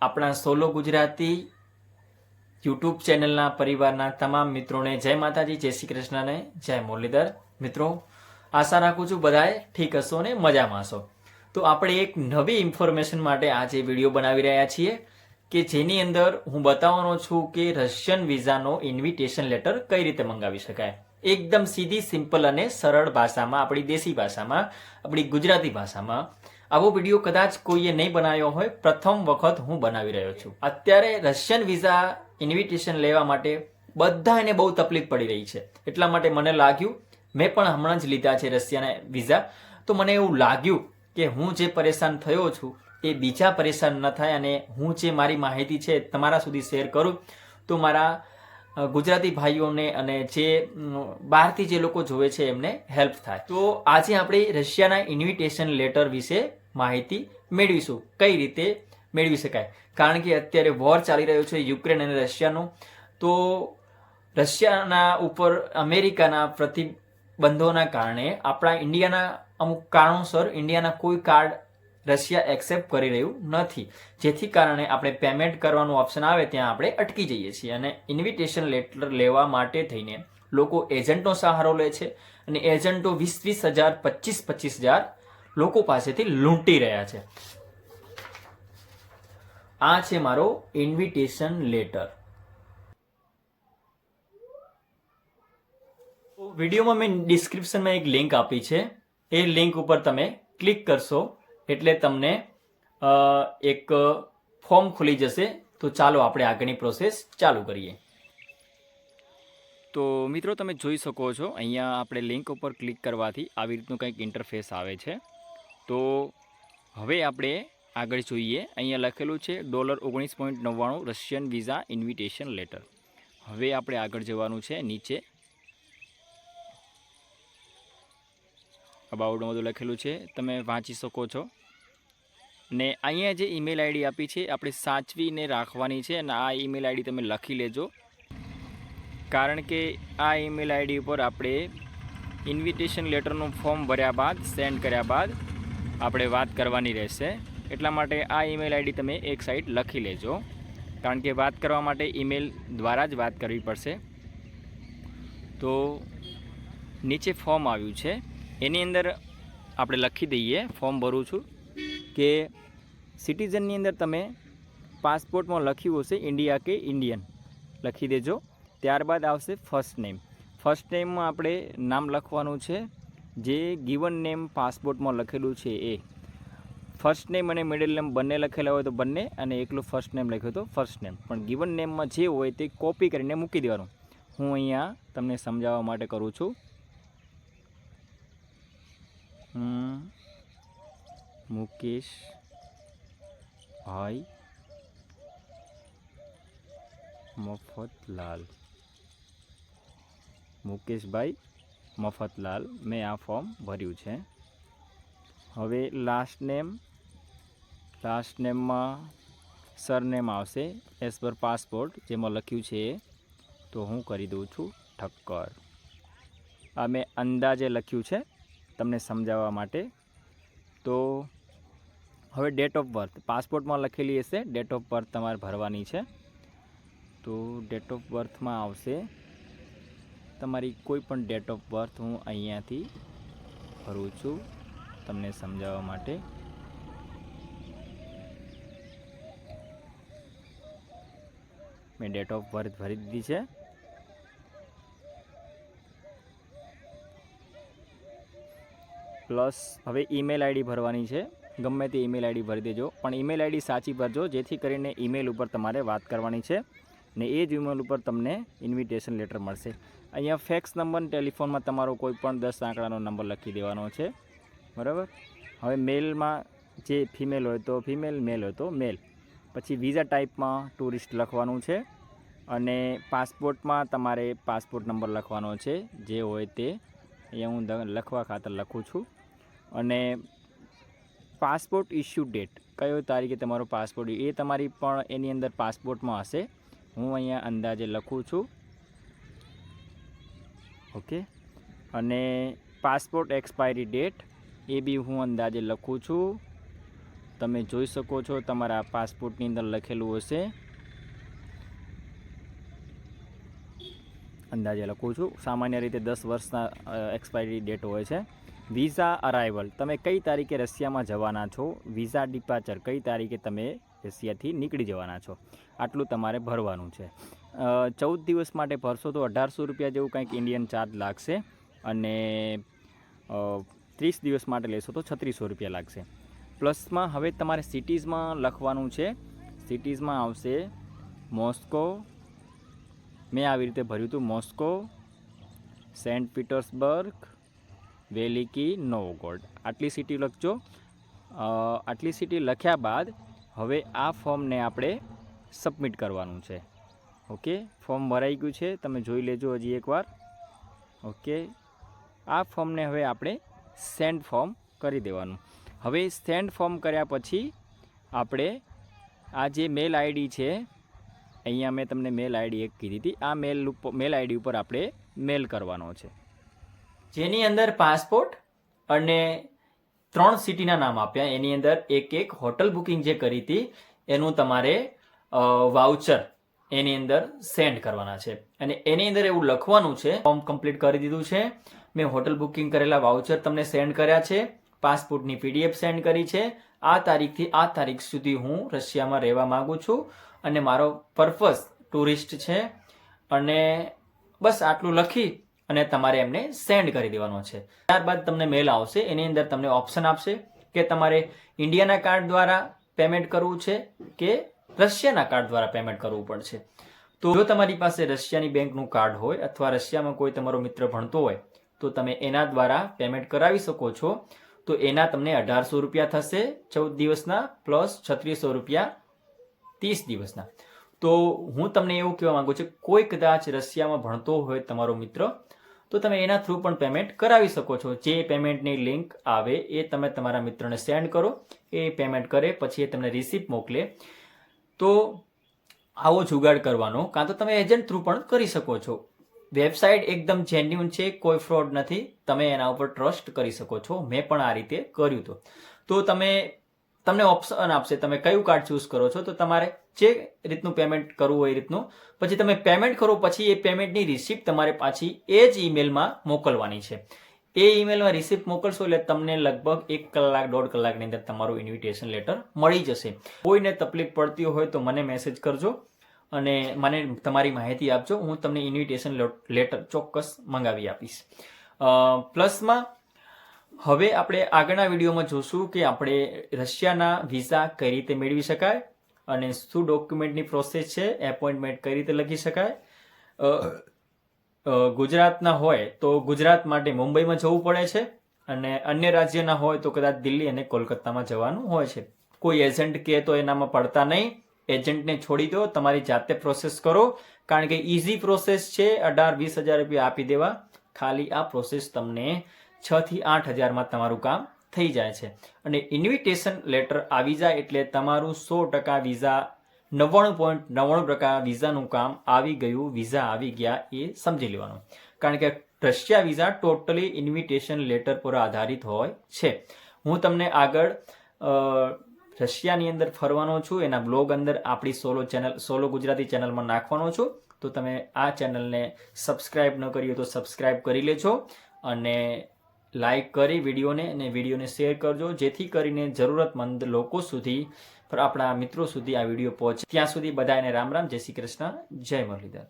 આપણા solo Gujarati YouTube ચેનલના પરિવારના તમામ મિત્રોને જય માતાજી, જય શ્રી કૃષ્ણને જય મુરલીધર. મિત્રો, આશા રાખું છું બધાએ ઠીક હશો ને મજામાં હશો. તો આપણે એક નવી ઇન્ફોર્મેશન માટે આજે વિડીયો બનાવી રહ્યા છીએ કે જેની અંદર હું બતાવવાનો છું કે રશિયન વિઝાનો ઇન્વિટેશન લેટર કઈ રીતે મંગાવી શકાય. એકદમ સીધી, સિમ્પલ અને સરળ ભાષામાં, આપણી દેશી ભાષામાં, આપણી ગુજરાતી ભાષામાં. આવો વિડીયો કદાચ કોઈએ નહીં બનાવ્યો હોય, પ્રથમ વખત હું બનાવી રહ્યો છું. અત્યારે રશિયન વિઝા ઇન્વિટેશન લેવા માટે બધાને બહુ તકલીફ પડી રહી છે. એટલા માટે મને લાગ્યું, મેં પણ હમણાં જ લીધા છે રશિયાના વિઝા, તો મને એવું લાગ્યું કે હું જે પરેશાન થયો છું એ બીજા પરેશાન ન થાય અને હું જે મારી માહિતી છે તમારા સુધી શેર કરું તો મારા ગુજરાતી ભાઈઓને અને જે બહારથી જે લોકો જોવે છે એમને હેલ્પ થાય. તો આજે આપણે રશિયાના ઇન્વિટેશન લેટર વિશે માહિતી મેળવીશું, કઈ રીતે મેળવી શકાય. કારણ કે અત્યારે વોર ચાલી રહ્યો છે યુક્રેન અને રશિયાનો, તો રશિયાના ઉપર અમેરિકાના પ્રતિબંધોના કારણે આપણા ઇન્ડિયાના અમુક કારણોસર ઇન્ડિયાના કોઈ કાર્ડ રશિયા એક્સેપ્ટ કરી રહ્યું નથી, જેથી કારણે આપણે પેમેન્ટ કરવાનું ઓપ્શન આવે ત્યાં આપણે અટકી જઈએ છીએ અને ઇન્વિટેશન લેટર લેવા માટે થઈને લોકો એજન્ટનો સહારો લે છે અને એજન્ટો 20,000 25,000 લોકો પાસેથી લૂંટી રહ્યા છે. આ છે મારો ઇન્વિટેશન લેટર. વિડીયોમાં મેં ડિસ્ક્રિપ્શનમાં એક લિંક આપી છે, એ લિંક ઉપર તમે ક્લિક કરશો એટલે તમને એક ફોર્મ ખુલી જશે. તો ચાલો આપણે આગળની પ્રોસેસ ચાલુ કરીએ. તો મિત્રો, તમે જોઈ શકો છો અહીંયા આપણે લિંક ઉપર ક્લિક કરવાથી આવી રીતનું કંઈક ઇન્ટરફેસ આવે છે. તો હવે આપણે આગળ જોઈએ. અહીંયા લખેલું છે $19.99 રશિયન વિઝા ઇન્વિટેશન લેટર. હવે આપણે આગળ જવાનું છે. નીચે અબાઉટમાં બધું લખેલું છે, તમે વાંચી શકો છો. ને અહીંયા જે ઈમેલ આઈડી આપી છે આપણે સાચવીને રાખવાની છે અને આ ઈમેલ આઈડી તમે લખી લેજો, કારણ કે આ ઈમેલ આઈડી ઉપર આપણે ઇન્વિટેશન લેટરનું ફોર્મ ભર્યા બાદ, સેન્ડ કર્યા બાદ આપણે વાત કરવાની રહેશે. એટલા માટે આ ઈમેલ આઈડી તમે એક સાઈડ લખી લેજો, કારણ કે વાત કરવા માટે ઈમેલ દ્વારા જ વાત કરવી પડશે. તો નીચે ફોર્મ આવ્યું છે, એની અંદર આપણે લખી દઈએ, ફોર્મ ભરું છું કે સિટીઝનની અંદર તમે પાસપોર્ટમાં લખ્યું હશે ઇન્ડિયા કે ઇન્ડિયન, લખી દેજો. ત્યારબાદ આવશે ફર્સ્ટ નેમ. ફર્સ્ટ નેમમાં આપણે નામ લખવાનું છે જે ગિવન નેમ પાસપોર્ટમાં લખેલું છે એ. ફર્સ્ટ નેમ અને મિડલ નેમ બંને લખેલા હોય તો બંને, અને એકલું ફર્સ્ટ નેમ લખ્યું તો ફર્સ્ટ નેમ. પણ ગિવન નેમમાં જે હોય તે કોપી કરીને મૂકી દેવાનું. હું અહીંયા તમને સમજાવવા માટે કરું છું. મુકેશ ભાઈ મફતલાલ, મુકેશભાઈ મફતલાલ, મેં આ ફોર્મ ભર્યું છે. હવે લાસ્ટ નેમમાં સરનેમ આવશે એઝ પર પાસપોર્ટ જેમાં લખ્યું છે એ, તો હું કરી દઉં છું ઠક્કર. આ મેં અંદાજે લખ્યું છે તમને સમજાવવા માટે. તો હવે ડેટ ઓફ બર્થ પાસપોર્ટમાં લખેલી હશે, ડેટ ઓફ બર્થ તમારે ભરવાની છે. તો ડેટ ઓફ બર્થમાં આવશે તમારી કોઈ પણ ડેટ ઓફ બર્થ, હું અહીંયાથી ભરું છું તમને સમજાવવા માટે. મેં ડેટ ઓફ બર્થ ભરી દીધી છે. પ્લસ હવે ઈમેલ આઈડી ભરવાની છે, ગમે તે ઈમેલ આઈડી ભરી દેજો, પણ ઈમેલ આઈડી સાચી ભરજો જેથી કરીને ઈમેલ ઉપર તમારે વાત કરવાની છે ને એ જ ઈમેલ ઉપર તમને ઇન્વિટેશન લેટર મળશે. અહીંયા ફેક્સ નંબર, ટેલિફોનમાં તમારો કોઈ પણ 10 આંકડાનો નંબર લખી દેવાનો છે, બરાબર. હવે મેલમાં જે ફિમેલ હોય તો ફિમેલ, મેલ હોય તો મેલ. પછી વિઝા ટાઈપમાં ટુરિસ્ટ લખવાનું છે અને પાસપોર્ટમાં તમારે પાસપોર્ટ નંબર લખવાનો છે જે હોય તે. અહીંયા હું લખવા ખાતર લખું છું. અને પાસપોર્ટ ઇસ્યુ ડેટ, કયો તારીખે તમારો પાસપોર્ટ એ તમારી પણ એની અંદર પાસપોર્ટમાં હશે. હું અહીંયા અંદાજે લખું છું, ઓકે. અને પાસપોર્ટ એક્સપાયરી ડેટ એ બી હું અંદાજે લખું છું. તમે જોઈ શકો છો, તમારા પાસપોર્ટની અંદર લખેલું હશે, અંદાજે લખું છું, સામાન્ય રીતે 10 વર્ષના એક્સપાયરી ડેટ હોય છે. વિઝા અરાઇવલ, તમે કઈ તારીખે રશિયામાં જવાના છો, વિઝા ડિપાર્ચર, કઈ તારીખે તમે રશિયાથી નીકળી જવાના છો, આટલું તમારે ભરવાનું છે. 14 દિવસ માટે ભરશો તો 1800 રૂપિયા જેવું કંઈક ઇન્ડિયન ચાર્જ લાગશે, અને 30 દિવસ માટે લેશો તો 3600 રૂપિયા લાગશે. પ્લસમાં હવે તમારે સિટીઝમાં લખવાનું છે. સિટીઝમાં આવશે મોસ્કો, મેં આવી રીતે ભર્યું હતું, મોસ્કો, સેન્ટ પીટર્સબર્ગ, વેલિકી, નોવગોરોડ, આટલી સિટી લખજો. આટલી સિટી લખ્યા બાદ હવે આ ફોર્મને આપણે સબમિટ કરવાનું છે. ઓકે, ફોર્મ ભરાઈ ગયું છે, તમે જોઈ લેજો હજી એકવાર. ઓકે, આ ફોર્મને હવે આપણે સેન્ડ ફોર્મ કરી દેવાનું. હવે સેન્ડ ફોર્મ કર્યા પછી આપણે આ જે મેલ આઈડી છે, અહીંયા મેં તમને મેલ આઈડી એક કીધી હતી, આ મેલ આઈડી ઉપર આપણે મેલ કરવાનો છે, જેની અંદર પાસપોર્ટ અને 3 સિટીના નામ આપ્યા, એની અંદર એક હોટલ બુકિંગ જે કરી હતી એનું તમારે વાઉચર એની અંદર સેન્ડ કરવાના છે. અને એની અંદર એવું લખવાનું છે, ફોર્મ કમ્પ્લીટ કરી દીધું છે, મેં હોટલ બુકિંગ કરેલા વાઉચર તમને સેન્ડ કર્યા છે, પાસપોર્ટની PDF સેન્ડ કરી છે, આ તારીખથી આ તારીખ સુધી હું રશિયામાં રહેવા માંગુ છું અને મારો પર્પઝ ટુરિસ્ટ છે, અને બસ આટલું લખી અને તમારે એમને સેન્ડ કરી દેવાનો છે. ત્યારબાદ તમને મેલ આવશે, એની અંદર તમને ઓપ્શન આપશે કે તમારે ઇન્ડિયાના કાર્ડ દ્વારા પેમેન્ટ કરવું છે કે રશિયાના કાર્ડ દ્વારા પેમેન્ટ કરવું પડશે. તો જો તમારી પાસે રશિયાની બેંકનું કાર્ડ હોય અથવા રશિયામાં કોઈ તમારો મિત્ર ભણતો હોય તો તમે એના દ્વારા પેમેન્ટ કરાવી શકો છો. તો એના તમને 1800 રૂપિયા થશે 14 દિવસના, પ્લસ 3600 રૂપિયા 30 દિવસના. તો હું તમને એવું કહેવા માંગુ છું, કોઈ કદાચ રશિયામાં ભણતો હોય તમારો મિત્ર, તો તમે એના થ્રુ પણ પેમેન્ટ કરાવી શકો છો. જે પેમેન્ટની લિંક આવે એ તમે તમારા મિત્રને સેન્ડ કરો, એ પેમેન્ટ કરે, પછી એ તમને રિસિપ્ટ મોકલે. તો આવો જુગાડ કરવાનો, કાં તો તમે એજન્ટ થ્રુ પણ કરી શકો છો. વેબસાઇટ એકદમ જેન્યુન છે, કોઈ ફ્રોડ નથી, તમે એના ઉપર ટ્રસ્ટ કરી શકો છો. મેં પણ આ રીતે કર્યું હતું. તો તમને ઓપ્શન આપશે, તમે કયું કાર્ડ ચૂઝ કરો છો, તો તમારે જે રીતનું પેમેન્ટ કરવું હોય એ રીતનું. પછી તમે પેમેન્ટ કરો પછી એ પેમેન્ટની રિસિપ્ટ તમારે પાછી એ જ ઈમેલમાં મોકલવાની છે. એ ઈમેલમાં રિસિપ્ટ મોકલશો એટલે તમને લગભગ 1 કલાક 1.5 કલાકની અંદર તમારું ઇન્વિટેશન લેટર મળી જશે. કોઈને તકલીફ પડતી હોય તો મને મેસેજ કરજો અને મને તમારી માહિતી આપજો, હું તમને ઇન્વિટેશન લેટર ચોક્કસ મંગાવી આપીશ. પ્લસમાં હવે આપણે આગળના વિડીયોમાં જોશું કે આપણે રશિયાના વિઝા કઈ રીતે મેળવી શકાય અને શું ડોક્યુમેન્ટની પ્રોસેસ છે, એપોઇન્ટમેન્ટ કઈ રીતે લખી શકાય. ગુજરાતના હોય તો ગુજરાત માટે મુંબઈમાં જવું પડે છે, અને અન્ય રાજ્યના હોય તો કદાચ દિલ્હી અને કોલકાતામાં જવાનું હોય છે. કોઈ એજન્ટ કહે તો એનામાં પડતા નહીં, એજન્ટને છોડી દો, તમારી જાતે પ્રોસેસ કરો, કારણ કે ઇઝી પ્રોસેસ છે. 18-20 હજાર રૂપિયા આપી દેવા, ખાલી આ પ્રોસેસ તમને 6 થી 8 હજારમાં તમારું કામ થઈ જાય છે. અને ઇન્વિટેશન લેટર આવી જાય એટલે તમારું 100% વિઝા, 99.99% વિઝાનું કામ આવી ગયું, વિઝા આવી ગયા એ સમજી લેવાનું. કારણ કે Russia visa totally invitation letter પર આધારિત હોય છે. હું તમને આગળ રશિયાની અંદર ફરવાનો છું, એના બ્લોગ અંદર આપણી સોલો ગુજરાતી ચેનલમાં નાખવાનો છું. તો તમે આ ચેનલને સબસ્ક્રાઇબ ન કરી હોય તો સબસ્ક્રાઇબ કરી લેજો, અને લાઈક કરી વિડીયોને અને વિડીયોને શેર કરજો, જેથી કરીને જરૂરતમંદ લોકો સુધી, આપણા મિત્રો સુધી આ વિડીયો પહોંચે. ત્યાં સુધી બધાને રામ રામ, જય શ્રી કૃષ્ણ, જય મુરલીધર.